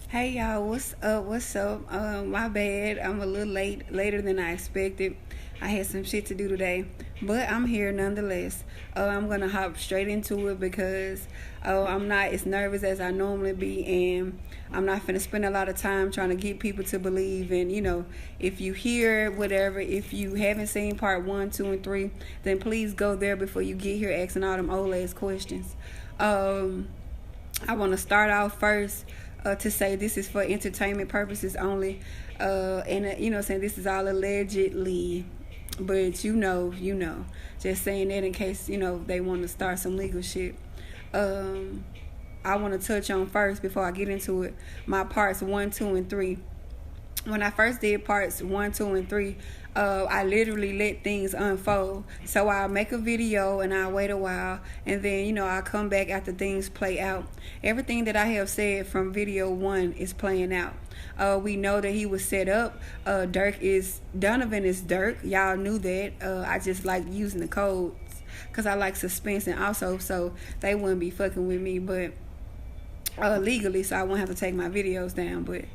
Hey y'all, what's up? What's up? My bad. I'm a little later than I expected. I had some shit to do today, but I'm here nonetheless. I'm gonna hop straight into it because I'm not as nervous as I normally be, and I'm not gonna spend a lot of time trying to get people to believe. And if you hear whatever, if you haven't seen part 1, 2, and 3, then please go there before you get here asking all them old ass questions. I want to start off first to say this is for entertainment purposes only, and saying this is all allegedly, but just saying that in case they want to start some legal shit. I want to touch on first before I get into it my parts 1, 2, and 3. When I first did parts 1, 2, and 3, I literally let things unfold. So I'll make a video and I'll wait a while, and then I'll come back after things play out. Everything that I have said from video 1 is playing out. We know that he was set up. Donovan is Dirk. Y'all knew that. I just like using the codes because I like suspense, and also so they wouldn't be fucking with me, but legally, so I won't have to take my videos down. But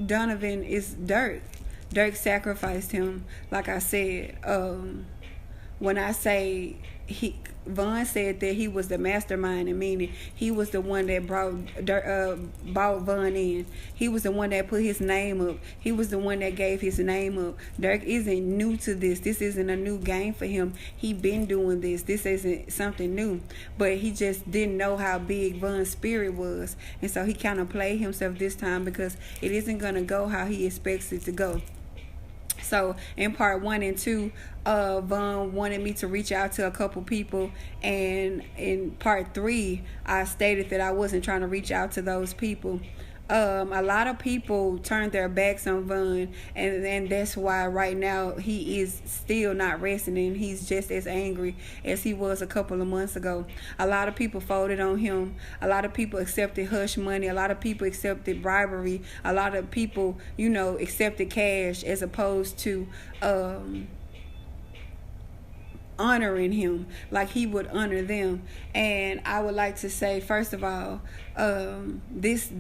Donovan is Dirk. Dirk sacrificed him, like I said. When I say Vaughn said that he was the mastermind, and meaning he was the one that brought Vaughn in. He was the one that put his name up. He was the one that gave his name up. Dirk isn't new to this. This isn't a new game for him. He been doing this. This isn't something new. But he just didn't know how big Vaughn's spirit was. And so he kind of played himself this time because it isn't going to go how he expects it to go. So in part 1 and 2, Vaughn wanted me to reach out to a couple people, and in part 3, I stated that I wasn't trying to reach out to those people. A lot of people turned their backs on Vaughn, and that's why right now he is still not resting, and he's just as angry as he was a couple of months ago. A lot of people folded on him. A lot of people accepted hush money. A lot of people accepted bribery. A lot of people, accepted cash as opposed to honoring him like he would honor them. And I would like to say, first of all, this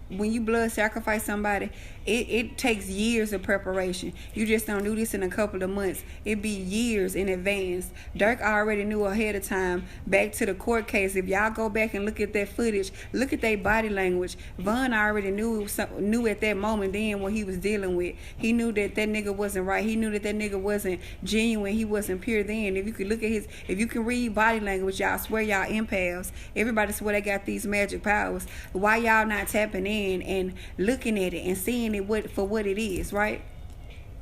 when you blood sacrifice somebody, it takes years of preparation. You just don't do this in a couple of months. It be years in advance. Dirk already knew ahead of time. Back to the court case, if y'all go back and look at that footage, look at their body language. Vaughn already knew at that moment then what he was dealing with. He knew that nigga wasn't right. He knew that nigga wasn't genuine. He wasn't pure then. If you could look at if you can read body language, y'all swear y'all empaths. Everybody swear they got these magic powers. Why y'all not tapping in and looking at it and seeing it for what it is, right?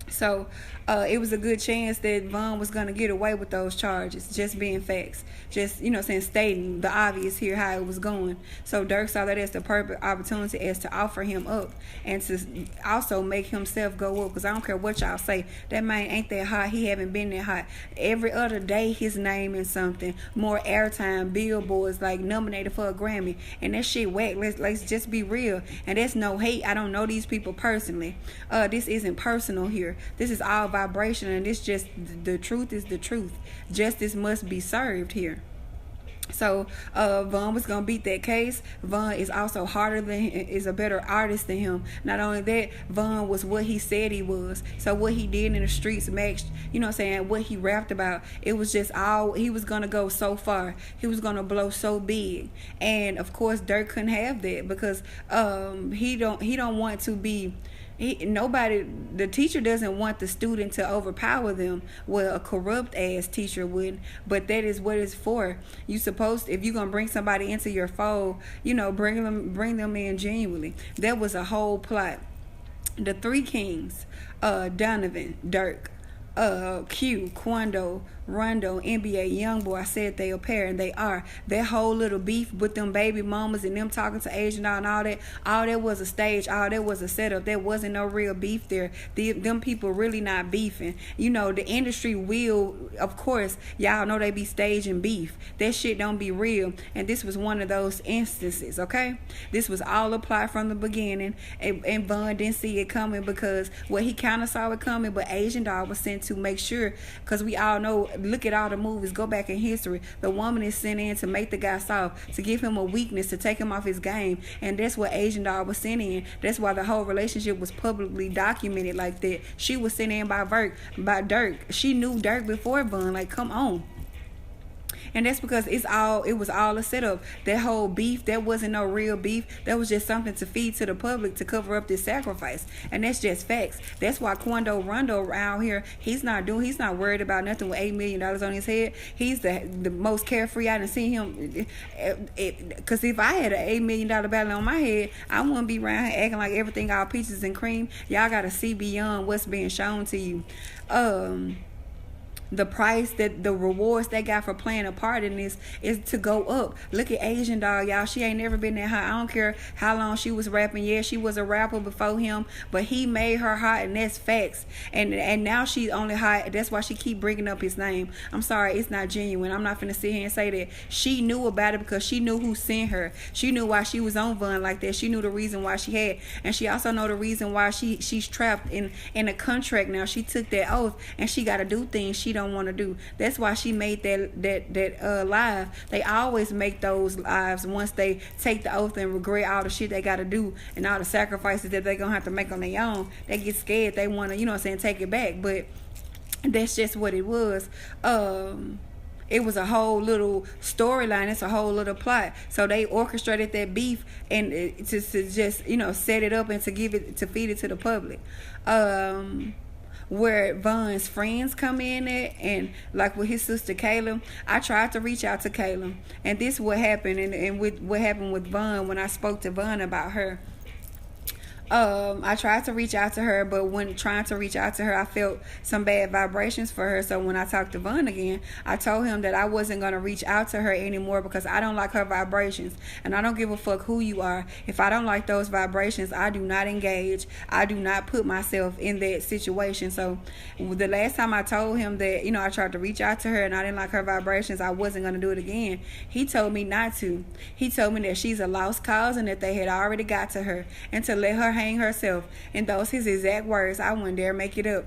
So it was a good chance that Vaughn was going to get away with those charges, just being facts, just stating the obvious here, how it was going. So Dirk saw that as the perfect opportunity as to offer him up and to also make himself go up, because I don't care what y'all say, that man ain't that hot. He haven't been that hot. Every other day his name is something, more airtime, billboards, like nominated for a Grammy, and that shit whack. Let's just be real. And that's no hate. I don't know these people personally. This isn't personal here. This is all vibration, and it's just the truth is the truth. Justice must be served here. So Vaughn was gonna beat that case. Vaughn is also is a better artist than him. Not only that, Vaughn was what he said he was. So what he did in the streets matched, what he rapped about. It was just he was gonna go so far. He was gonna blow so big. And of course Dirk couldn't have that because he don't want to be. The teacher doesn't want the student to overpower them. Well, a corrupt ass teacher would, but that is what it's for. You supposed, if you're gonna bring somebody into your fold, bring them in genuinely. That was a whole plot. The three kings, Donovan, Dirk, Q, Quando, Rondo, NBA, Youngboy, I said they a pair, and they are. That whole little beef with them baby mamas and them talking to Asian doll and all that was a stage, all that was a setup. There wasn't no real beef there. Them people really not beefing. The industry will, of course, y'all know they be staging beef. That shit don't be real, and this was one of those instances, okay? This was all applied from the beginning, and Vaughn didn't see it coming because, he kind of saw it coming, but Asian doll was sent to make sure, because we all know look at all the movies, go back in history. The woman is sent in to make the guy soft, to give him a weakness, to take him off his game. And that's what Asian Doll was sent in. That's why the whole relationship was publicly documented like that. She was sent in by Dirk. She knew Dirk before Von. Like, come on. And that's because it was all a setup. That whole beef, that wasn't no real beef. That was just something to feed to the public to cover up this sacrifice. And that's just facts. That's why Quando Rondo around here, he's not worried about nothing with $8 million on his head. He's the most carefree I done seen him. Because if I had an $8 million battle on my head, I wouldn't be around here acting like everything all peaches and cream. Y'all got to see beyond what's being shown to you. The price, that the rewards they got for playing a part in this is to go up. Look at Asian Doll, y'all. She ain't never been that hot. I don't care how long she was rapping. Yeah, she was a rapper before him, but he made her hot, and that's facts. And now she's only hot. That's why she keep bringing up his name. I'm sorry, it's not genuine. I'm not finna sit here and say that. She knew about it because she knew who sent her. She knew why she was on Von like that. She knew the reason why she had, and she also know the reason why she's trapped in a contract now. She took that oath, and she got to do things she don't want to do. That's why she made that live. They always make those lives once they take the oath and regret all the shit they got to do and all the sacrifices that they gonna have to make on their own. They get scared. They want to, take it back. But that's just what it was. It was a whole little storyline. It's a whole little plot. So they orchestrated that beef and to just set it up and to feed it to the public. Where Von's friends come in at, and like with his sister Kayla, I tried to reach out to Kayla, and this is what happened, and with what happened with Von when I spoke to Von about her. I tried to reach out to her, but when trying to reach out to her, I felt some bad vibrations for her. So when I talked to Von again, I told him that I wasn't going to reach out to her anymore because I don't like her vibrations, and I don't give a fuck who you are. If I don't like those vibrations, I do not engage. I do not put myself in that situation. So the last time I told him that, I tried to reach out to her and I didn't like her vibrations, I wasn't going to do it again. He told me not to. He told me that she's a lost cause and that they had already got to her, and to let her hang herself. And those his exact words. I wouldn't dare make it up.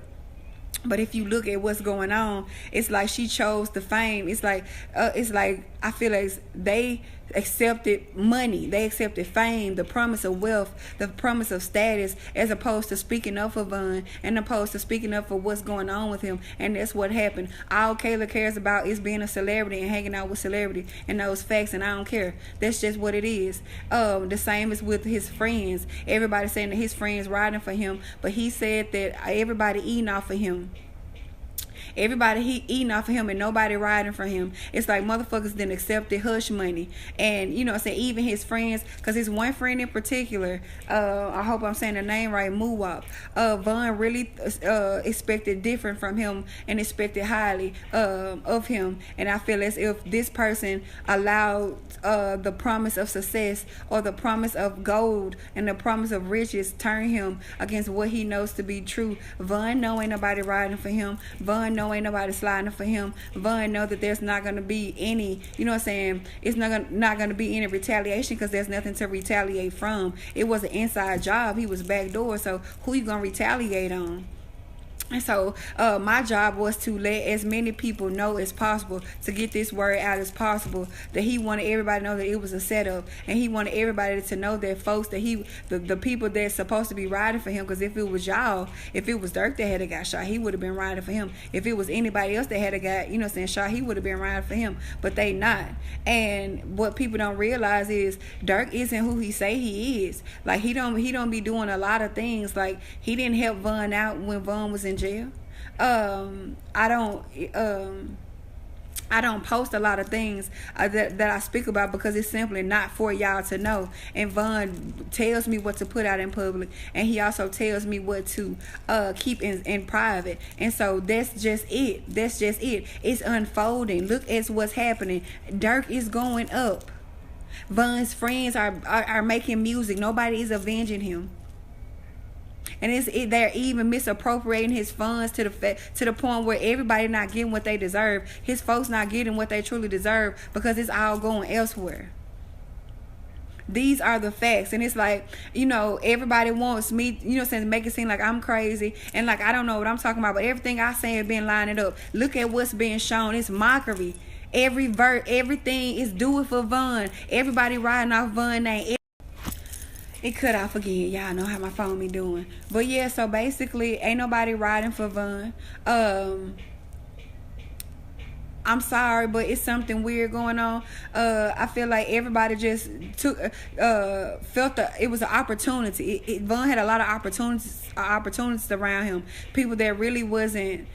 But if you look at what's going on, it's like she chose the fame. It's like I feel like they accepted money. They accepted fame, the promise of wealth, the promise of status, as opposed to speaking up for Von and opposed to speaking up for what's going on with him. And that's what happened. All Kayla cares about is being a celebrity and hanging out with celebrity and those facts, and I don't care. That's just what it is. The same as with his friends. Everybody saying that his friends riding for him, but he said that everybody eating off of him. Everybody he eating off of him and nobody riding for him. It's like motherfuckers didn't accept the hush money. And even his friends, because his one friend in particular, I hope I'm saying the name right, Muwap, Von really expected different from him and expected highly of him. And I feel as if this person allowed the promise of success or the promise of gold and the promise of riches turn him against what he knows to be true. Von know ain't nobody riding for him. Von know ain't nobody sliding for him. Von know that there's not going to be any, it's not going to be any retaliation because there's nothing to retaliate from. It was an inside job. He was backdoor, so who you going to retaliate on? And so my job was to let as many people know as possible, to get this word out as possible, that he wanted everybody to know that it was a setup, and he wanted everybody to know that folks, that the people that's supposed to be riding for him, because if it was y'all, if it was Dirk that had got shot, he would have been riding for him. If it was anybody else that had got shot, he would have been riding for him, but they not. And what people don't realize is Dirk isn't who he say he is. Like he don't be doing a lot of things. Like he didn't help Von out when Von was in jail. I don't post a lot of things that I speak about because it's simply not for y'all to know. And Von tells me what to put out in public, and he also tells me what to keep in private. And so that's just it. It's unfolding. Look at what's happening. Dirk is going up. Von's friends are making music. Nobody is avenging him. And they're even misappropriating his funds to the point where everybody not getting what they deserve. His folks not getting what they truly deserve because it's all going elsewhere. These are the facts. And it's like, everybody wants me, make it seem like I'm crazy and like I don't know what I'm talking about. But everything I say has been lining up. Look at what's being shown. It's mockery. Everything is do it for Von. Everybody riding off Von name. It cut off again. Y'all know how my phone be doing. But yeah, so basically, ain't nobody riding for Von. I'm sorry, but it's something weird going on. I feel like everybody just felt it was an opportunity. Von had a lot of opportunities around him. People that really wasn't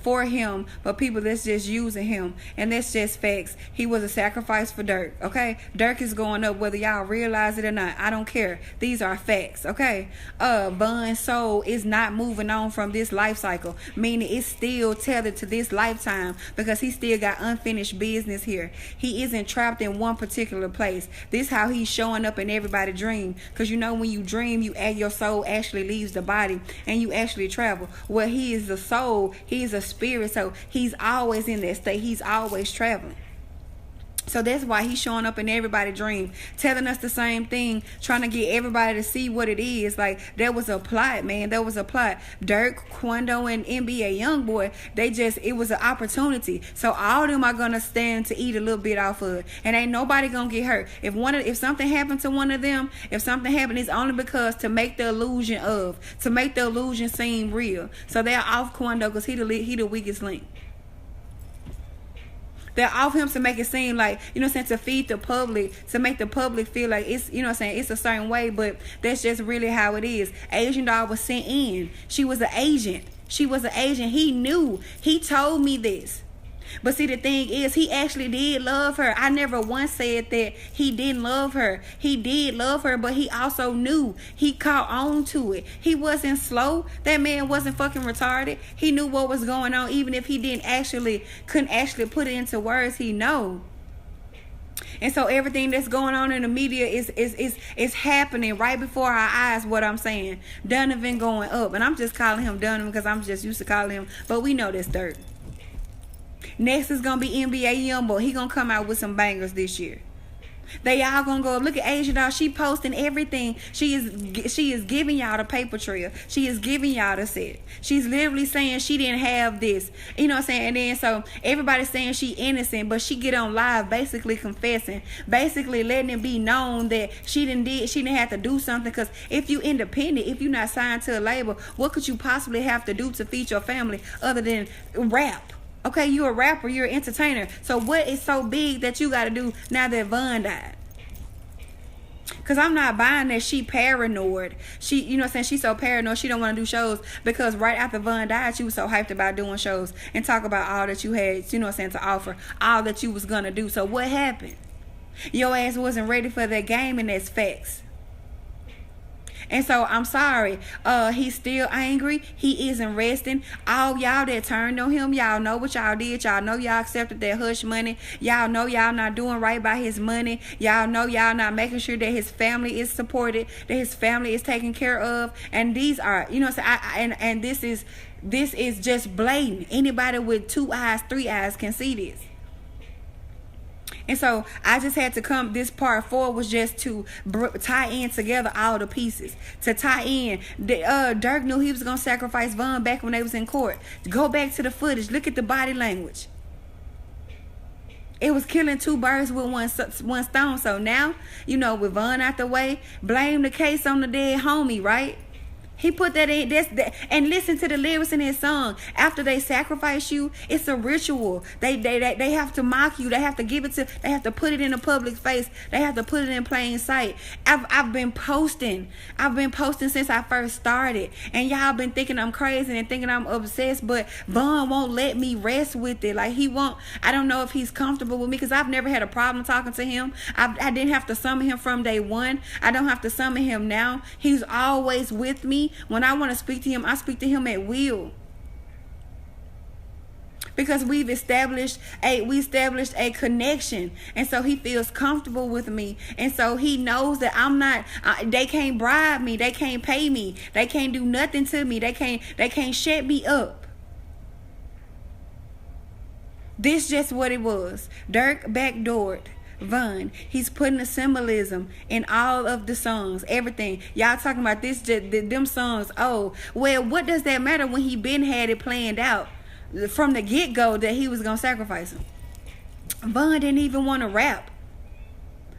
for him, but people that's just using him, and that's just facts. He was a sacrifice for Dirk. Okay, Dirk is going up whether y'all realize it or not. I don't care. These are facts. Okay, Von's soul is not moving on from this life cycle, meaning it's still tethered to this lifetime because he still got unfinished business here. He isn't trapped in one particular place. This how he's showing up in everybody's dream, because when you dream, your soul actually leaves the body and you actually travel. Well, he is the soul. He's a spirit, so he's always in that state. He's always traveling. So that's why he's showing up in everybody's dream, telling us the same thing, trying to get everybody to see what it is. Like, there was a plot, man. There was a plot. Dirk, Quando, and NBA Youngboy, it was an opportunity. So all of them are going to stand to eat a little bit off of it. And ain't nobody going to get hurt. If something happened to one of them, it's only because to make the illusion seem real. So they're off Quando because he the weakest link. They're off him to make it seem like, to feed the public, to make the public feel like it's, it's a certain way, but that's just really how it is. Asian Doll was sent in. She was an agent. He knew. He told me this. But see, the thing is, he actually did love her. I never once said that he didn't love her. He did love her, but he also knew. He caught on to it. He wasn't slow. That man wasn't fucking retarded. He knew what was going on, even if he couldn't actually put it into words. He know. And so everything that's going on in the media is happening right before our eyes. What I'm saying, Donovan going up, and I'm just calling him Donovan because I'm just used to calling him. But we know that's dirt. Next is going to be NBA Youngboy. He going to come out with some bangers this year. They all going to go up. Look at Asia Doll. She posting everything. She is giving y'all the paper trail. She is giving y'all the set. She's literally saying she didn't have this. You know what I'm saying? And then so everybody's saying she innocent, but she get on live basically confessing. Basically letting it be known that she didn't have to do something. Because if you independent, if you're not signed to a label, what could you possibly have to do to feed your family other than rap? Okay, you're a rapper, you're an entertainer. So what is so big that you got to do now that Von died? Because I'm not buying that she paranoid. She's so paranoid she don't want to do shows because right after Von died, she was so hyped about doing shows and talk about all that you had, to offer, all that you was going to do. So what happened? Your ass wasn't ready for that game, and that's facts. And so I'm sorry. He's still angry. He isn't resting. All y'all that turned on him, y'all know what y'all did. Y'all know y'all accepted that hush money. Y'all know y'all not doing right by his money. Y'all know y'all not making sure that his family is supported, that his family is taken care of. And these are, and this is just blatant. Anybody with 2 eyes, 3 eyes can see this. And so I just had to come. This part 4 was just to tie in together all the pieces. To tie in. Dirk knew he was going to sacrifice Von back when they was in court. Go back to the footage. Look at the body language. It was killing 2 birds with one stone. So now, with Von out the way, blame the case on the dead homie, right? He put that in. And listen to the lyrics in his song. After they sacrifice you, it's a ritual. They have to mock you. They have to they have to put it in the public face. They have to put it in plain sight. I've been posting. Since I first started. And y'all been thinking I'm crazy and thinking I'm obsessed. But Von won't let me rest with it. Like, he won't. I don't know if he's comfortable with me because I've never had a problem talking to him. I didn't have to summon him from day one. I don't have to summon him now. He's always with me. When I want to speak to him, I speak to him at will. Because we established a connection. And so he feels comfortable with me. And so he knows that I'm not, they can't bribe me. They can't pay me. They can't do nothing to me. They can't shut me up. This just what it was. Dirk backdoored Von. He's putting a symbolism in all of the songs, everything. Y'all talking about this, them songs. Oh, well, what does that matter when he been had it planned out from the get-go that he was gonna sacrifice him? Von didn't even want to rap.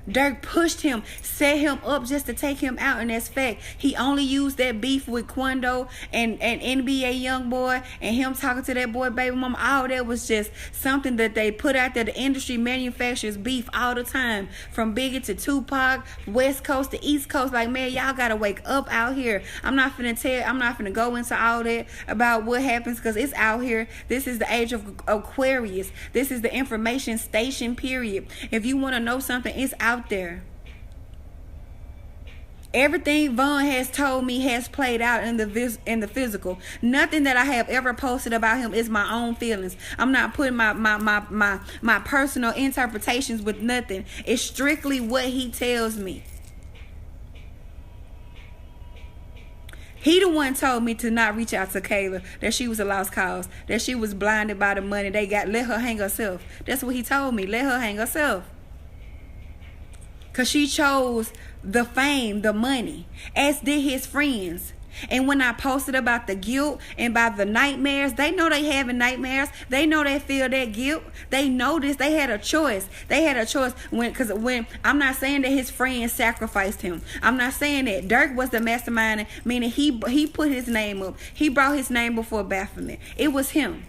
Dirk pushed him, set him up just to take him out, and that's fact. He only used that beef with Quando and NBA Youngboy and him talking to that boy baby mama. All that was just something that they put out there. The industry manufactures beef all the time, from Biggie to Tupac, West Coast to East Coast. Like, man, y'all gotta wake up out here. I'm not finna go into all that about what happens, because it's out here. This is the age of Aquarius. This is the information station, period. If you want to know something, it's out there. Everything Von has told me has played out in the physical. Nothing that I have ever posted about him is my own feelings. I'm not putting my personal interpretations with nothing. It's strictly what he tells me. He the one told me to not reach out to Kayla, that she was a lost cause, that she was blinded by the money they got. Let her hang herself. That's what he told me. Let her hang herself. Because she chose the fame, the money, as did his friends. And when I posted about the guilt and about the nightmares, they know they having nightmares. They know they feel that guilt. They know this. They had a choice. They had a choice when I'm not saying that his friends sacrificed him. I'm not saying that. Dirk was the mastermind, meaning he put his name up. He brought his name before Baphomet. It was him.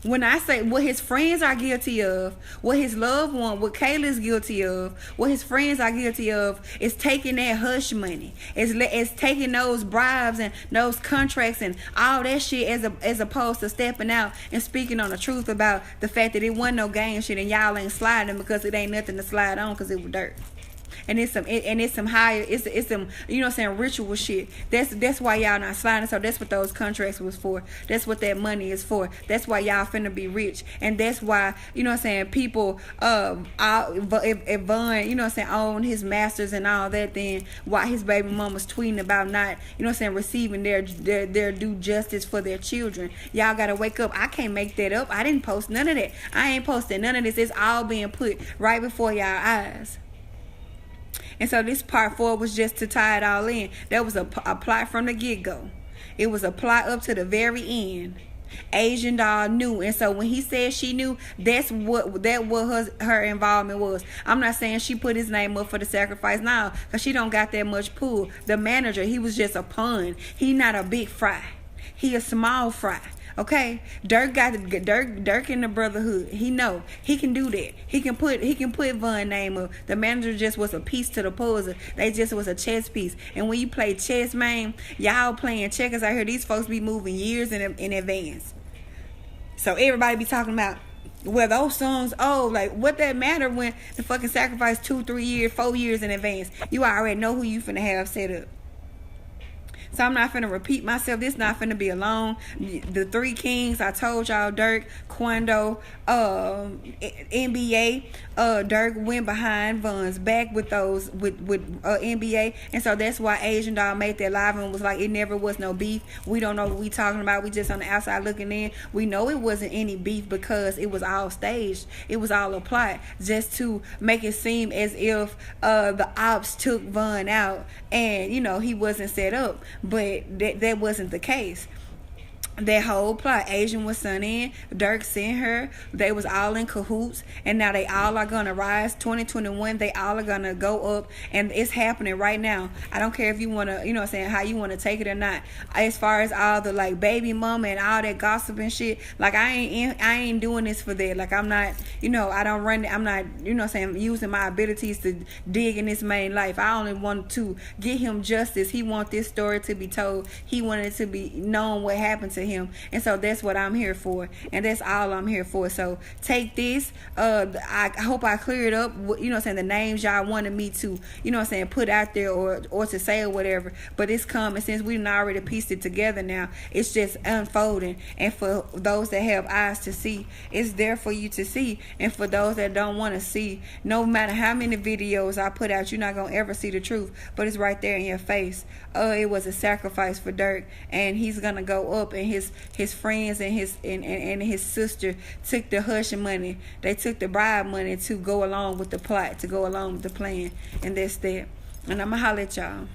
When I say what his friends are guilty of, what his loved one, what Kayla's guilty of, what his friends are guilty of, is taking that hush money. It's taking those bribes and those contracts and all that shit as opposed to stepping out and speaking on the truth about the fact that it wasn't no gang shit and y'all ain't sliding because it ain't nothing to slide on because it was dirt. And it's some higher, it's some, you know what I'm saying, ritual shit. That's why y'all not sliding. So that's what those contracts was for. That's what that money is for. That's why y'all finna be rich. And that's why, you know what I'm saying, people, if Von, you know what I'm saying, owned his masters and all that, then why his baby mom was tweeting about not, you know what I'm saying, receiving their due justice for their children. Y'all gotta wake up. I can't make that up. I didn't post none of that. I ain't posting none of this. It's all being put right before y'all eyes. And so this part 4 was just to tie it all in. That was a plot from the get-go. It was a plot up to the very end. Asian doll knew, and so when he said she knew, that's what her involvement was. I'm not saying she put his name up for the sacrifice now, because she don't got that much pull. The manager, he was just a pawn. He not a big fry. He a small fry. Okay, Dirk in the brotherhood. He know he can do that. He can put Von name up. The manager just was a piece to the puzzle. They just was a chess piece. And when you play chess, man, y'all playing checkers out here. These folks be moving years in advance. So everybody be talking about, well, those songs, like what that matter when the fucking sacrifice 2, 3 years, 4 years in advance. You already know who you finna have set up. So I'm not finna repeat myself. This not finna be alone. The 3 kings, I told y'all, Dirk, Quando, NBA. Dirk went behind Von's back with those with NBA, and so that's why Asian Doll made that live and was like, it never was no beef. We don't know what we talking about. We just on the outside looking in. We know it wasn't any beef because it was all staged. It was all a plot just to make it seem as if the ops took Von out and he wasn't set up. But that wasn't the case. That whole plot, Asian was son in, Dirk sent her, they was all in cahoots, and now they all are gonna rise. 2021, they all are gonna go up, and it's happening right now. I don't care if you wanna, how you wanna take it or not. As far as all the like baby mama and all that gossip and shit, like I ain't doing this for that. Like I'm not, I don't run. I'm not, using my abilities to dig in this man's life. I only want to get him justice. He want this story to be told. He wanted to be known what happened to him, and so that's what I'm here for, and that's all I'm here for. So take this. I hope I cleared up the names y'all wanted me to put out there or to say or whatever, but it's coming. Since we done already pieced it together, now it's just unfolding, and for those that have eyes to see, it's there for you to see, and for those that don't want to see, no matter how many videos I put out, you're not gonna ever see the truth, but it's right there in your face. It was a sacrifice for Dirk, and he's gonna go up, and his friends and his sister took the hush money. They took the bribe money to go along with the plot, to go along with the plan, and that's that. And I'ma holler at y'all.